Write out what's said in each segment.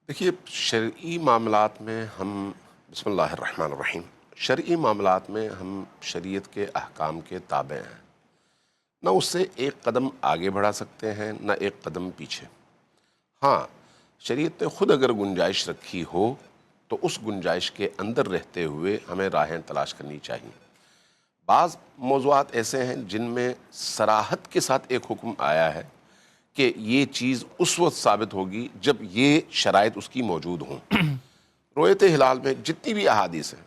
देखिए, शरई मामलात में हम बिस्मिल्लाहिर्रहमानिर्रहीम शरई मामलात में हम शरीयत के अहकाम के ताबे हैं। ना उससे एक कदम आगे बढ़ा सकते हैं, ना एक कदम पीछे। हाँ, शरीयत ने खुद अगर गुंजाइश रखी हो तो उस गुंजाइश के अंदर रहते हुए हमें राहें तलाश करनी चाहिए। बाज़ मौज़ूआत ऐसे हैं जिनमें सराहत के साथ एक हुक्म आया है कि ये चीज़ उस वक्त साबित होगी जब ये शराइत उसकी मौजूद हों। रोयत हिलाल में जितनी भी अहादीस हैं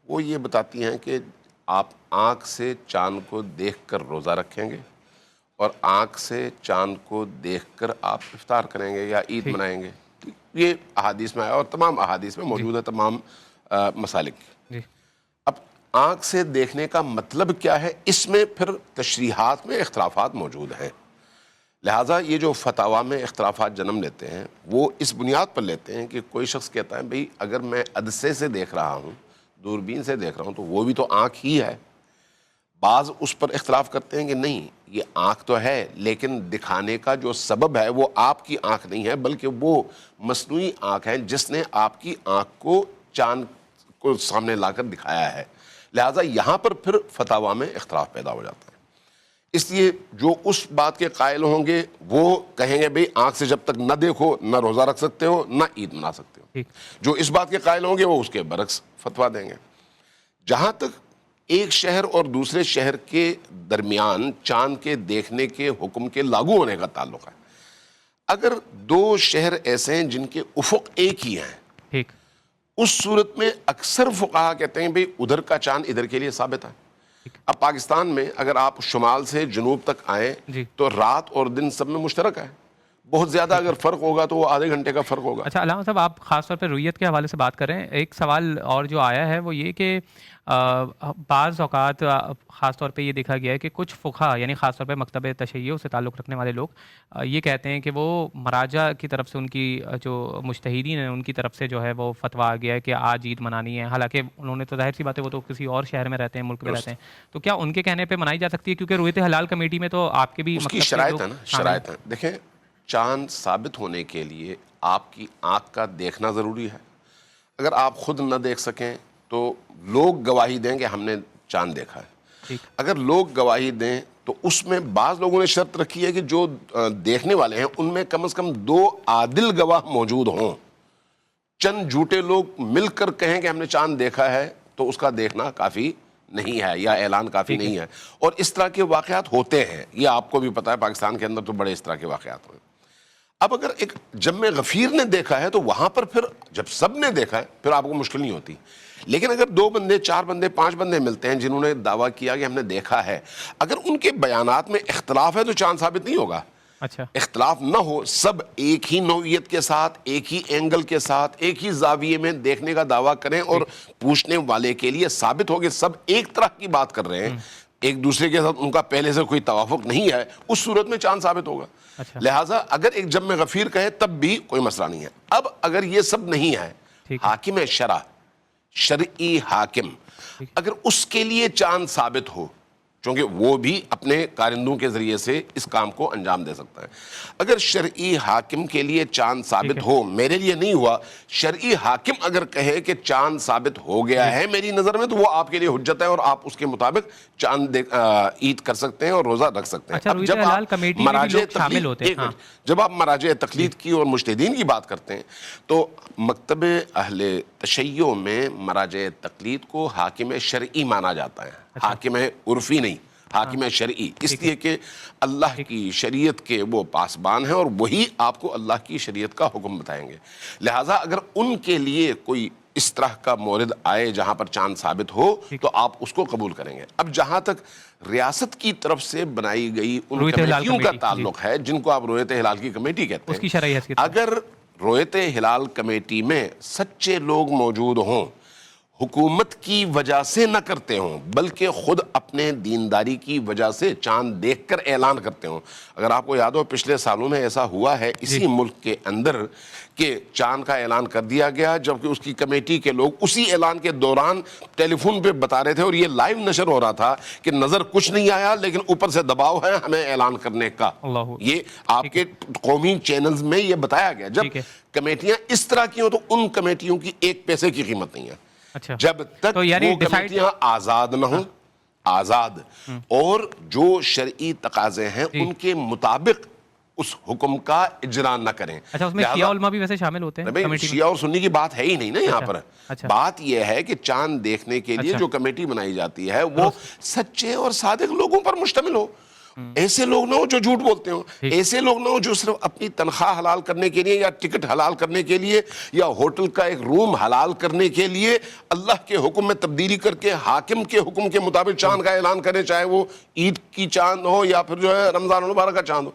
वो ये बताती हैं कि आप आँख से चाँद को देखकर रोज़ा रखेंगे और आँख से चाँद को देखकर आप इफ्तार करेंगे या ईद ठीक। मनाएंगे। ये अहादीस में आया और तमाम अहादीस में जी। मौजूद है, तमाम मसालिक। जी। अब आँख से देखने का मतलब क्या है, इसमें फिर तशरीहात में इख्तलाफात मौजूद हैं। लिहाजा ये जो फतावा में इख्तलाफात जन्म लेते हैं वो इस बुनियाद पर लेते हैं कि कोई शख्स कहता है भाई अगर मैं अदसे से देख रहा हूँ, दूरबीन से देख रहा हूँ, तो वो भी तो आँख ही है। बाज़ उस पर इख्तलाफ करते हैं कि नहीं, ये आँख तो है लेकिन दिखाने का जो सबब है वो आपकी आँख नहीं है बल्कि वो मसनूई आँख है जिसने आपकी आँख को चाँद को सामने लाकर दिखाया है। लिहाजा यहाँ पर फिर फतावा में इख्तलाफ पैदा हो जाता है। इसलिए जो उस बात के कायल होंगे वो कहेंगे भाई आँख से जब तक न देखो न रोज़ा रख सकते हो न ईद मना सकते हो। ठीक। जो इस बात के कायल होंगे वो उसके बरक्स फतवा देंगे। जहाँ तक एक शहर और दूसरे शहर के दरमियान चांद के देखने के हुक्म के लागू होने का ताल्लुक है, अगर दो शहर ऐसे हैं जिनके उफुक एक ही हैं, ठीक। उस सूरत में अक्सर फुकाहा कहते हैं भाई उधर का चांद इधर के लिए साबित है। अब पाकिस्तान में अगर आप शुमाल से जनूब तक आए जी। तो रात और दिन सब में मुश्तरक है। बहुत ज़्यादा अगर फ़र्क होगा तो वो आधे घंटे का फ़र्क होगा। अच्छा अलामा साहब, आप ख़ास तौर पे रुयत के हवाले से बात कर रहे हैं। एक सवाल और जो आया है वो ये कि बाज़ औक़ात ख़ास तौर पे ये देखा गया है कि कुछ फ़ुक़हा यानी ख़ास तौर पे मकतब तशय्युअ से ताल्लुक़ रखने वाले लोग ये कहते हैं कि वो मराजा की तरफ से उनकी जो मुज्तहिदीन हैं उनकी तरफ से जो है वो फ़तवा आ गया है कि आज ईद मनानी है। हालाँकि उन्होंने तो ज़ाहिर सी बात है वो तो किसी और शहर में रहते हैं, मुल्क में रहते हैं। तो क्या उनके कहने पे मनाई जा सकती है? क्योंकि रुयत हलाल कमेटी में तो आपके भी उसकी मकतब के शराइत लोग है ना, शामिल हैं। शराइत है। देखें, चांद साबित होने के लिए आपकी आँख का देखना ज़रूरी है। अगर आप खुद न देख सकें तो लोग गवाही दें कि हमने चांद देखा है। ठीक। अगर लोग गवाही दें तो उसमें बाज़ लोगों ने शर्त रखी है कि जो देखने वाले हैं उनमें कम से कम 2 आदिल गवाह मौजूद हों। चंद झूठे लोग मिलकर कहें कि हमने चांद देखा है तो उसका देखना काफ़ी नहीं है या ऐलान काफ़ी नहीं है। और इस तरह के वाक़यात होते हैं, ये आपको भी पता है, पाकिस्तान के अंदर तो बड़े इस तरह के वाक़यात हुए। अब अगर एक जम्मे गफ़ीर ने देखा है तो वहाँ पर फिर जब सब ने देखा है फिर आपको मुश्किल नहीं होती। लेकिन अगर 2 बंदे, 4 बंदे, 5 बंदे मिलते हैं जिन्होंने दावा किया कि हमने देखा है, अगर उनके बयानात में इख्तलाफ है तो चांद साबित नहीं होगा। अच्छा। इख्तलाफ न हो, सब एक ही नौइयत के साथ, एक ही एंगल के साथ, एक ही जाविये में देखने का दावा करें और पूछने वाले के लिए साबित हो कि सब एक तरह की बात कर रहे हैं, एक दूसरे के साथ उनका पहले से कोई तवाफुक नहीं है, उस सूरत में चांद साबित होगा। अच्छा। लिहाजा अगर एक जम्मे गफीर कहे तब भी कोई मसला नहीं है। अब अगर ये सब नहीं है, ठीक है। हाकिम शरा, शरई हाकिम, अगर उसके लिए चांद साबित हो, क्योंकि वो भी अपने कारिंदों के ज़रिए से इस काम को अंजाम दे सकता है, अगर शरई हाकिम के लिए चांद साबित हो, मेरे लिए नहीं हुआ, शरई हाकिम अगर कहे कि चांद साबित हो गया है मेरी नज़र में, तो वो आपके लिए हुज्जत है और आप उसके मुताबिक चांद ईद कर सकते हैं और रोज़ा रख सकते हैं। अच्छा, अब रुयत जब हलाल आप कमेटी में भी मराजे लोग शामिल होते हैं। हाँ। जब आप मराजे तकलीद की और मुज्तहिदीन की बात करते हैं तो मकतब अहले तशय्युअ में मराजे तकलीद को हाकिम शरई माना जाता है। अच्छा। हाकिम उर्फी नहीं, हाकिम शरई, इसलिए कि अल्लाह की शरीयत के वो पासबान हैं और वही आपको अल्लाह की शरीयत का हुक्म बताएंगे। लिहाजा अगर उनके लिए कोई इस तरह का मोरिद आए जहाँ पर चांद साबित हो तो आप उसको कबूल करेंगे। अब जहाँ तक रियासत की तरफ से बनाई गई उन रुयत हिलाल कमेटियों का कमेटी, ताल्लुक है जिनको आप रोयत हिलाल की कमेटी कहते उसकी हैं, शरई हैसियत। अगर रोयत हिलाल कमेटी में सच्चे लोग मौजूद हों, حکومت کی وجہ سے نہ کرتے ہوں بلکہ خود اپنے دینداری کی وجہ سے چاند دیکھ کر اعلان کرتے ہوں. اگر آپ کو یاد ہو پچھلے سالوں میں ایسا ہوا ہے اسی ملک کے اندر کہ چاند کا اعلان کر دیا گیا جبکہ اس کی کمیٹی کے لوگ اسی اعلان کے دوران ٹیلی فون پہ بتا رہے تھے اور یہ لائیو نشر ہو رہا تھا کہ نظر کچھ نہیں آیا لیکن اوپر سے دباؤ ہے ہمیں اعلان کرنے کا. یہ آپ کے قومی چینلز میں یہ بتایا گیا. جب کمیٹیاں اس طرح کی ہوں تو ان کمیٹیوں کی ایک پیسے کی قیمت نہیں ہے. جب تک وہ کمیٹیاں آزاد نہ ہوں, آزاد اور جو شرعی تقاضے ہیں ان کے مطابق اس حکم کا اجرا نہ کریں. اچھا اس میں شیعہ علماء بھی ویسے شامل ہوتے ہیں؟ شیعہ اور سنی کی بات ہے ہی نہیں نا یہاں پر. بات یہ ہے کہ چاند دیکھنے کے لیے جو کمیٹی بنائی جاتی ہے وہ سچے اور صادق لوگوں پر مشتمل ہو. ایسے لوگ نہ ہو جو جھوٹ بولتے ہوں, ایسے لوگ نہ ہو جو صرف اپنی تنخواہ حلال کرنے کے لیے یا ٹکٹ حلال کرنے کے لیے یا ہوٹل کا ایک روم حلال کرنے کے لیے اللہ کے حکم میں تبدیلی کر کے حاکم کے حکم کے مطابق چاند کا اعلان کرے, چاہے وہ عید کی چاند ہو یا پھر جو ہے رمضان المبارک کا چاند ہو.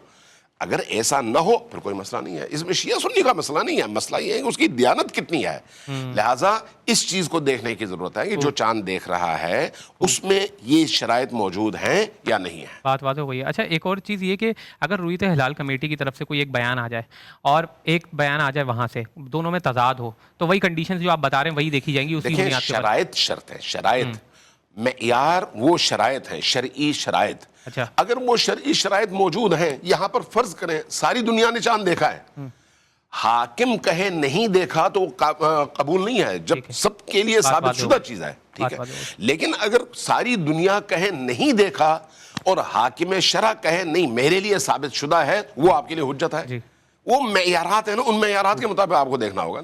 اگر ایسا نہ ہو پھر کوئی مسئلہ نہیں ہے. اس میں شیعہ سنی کا مسئلہ نہیں ہے, مسئلہ یہ ہے کہ اس کی دیانت کتنی ہے. لہٰذا اس چیز کو دیکھنے کی ضرورت ہے کہ جو چاند دیکھ رہا ہے اس میں یہ شرائط موجود ہیں یا نہیں ہیں. بات واضح ہو گئی ہے. اچھا ایک اور چیز یہ کہ اگر رویت ہلال کمیٹی کی طرف سے کوئی ایک بیان آ جائے اور ایک بیان آ جائے وہاں سے, دونوں میں تضاد ہو, تو وہی کنڈیشنز جو آپ بتا رہے ہیں وہی دیکھی جائیں گی اسی بنیاد پر. شرائط شرط ہے, شرائط معیار وہ شرائط ہیں, شرعی شرائط. اگر وہ شرعی شرائط موجود ہیں, یہاں پر فرض کریں ساری دنیا نے چاند دیکھا ہے, حاکم کہے نہیں دیکھا تو قبول نہیں ہے جب سب کے لیے ثابت شدہ چیز ہے. ٹھیک ہے, لیکن اگر ساری دنیا کہے نہیں دیکھا اور حاکم شرع کہے نہیں میرے لیے ثابت شدہ ہے, وہ آپ کے لیے حجت ہے. وہ معیارات ہیں نا, ان معیارات کے مطابق آپ کو دیکھنا ہوگا.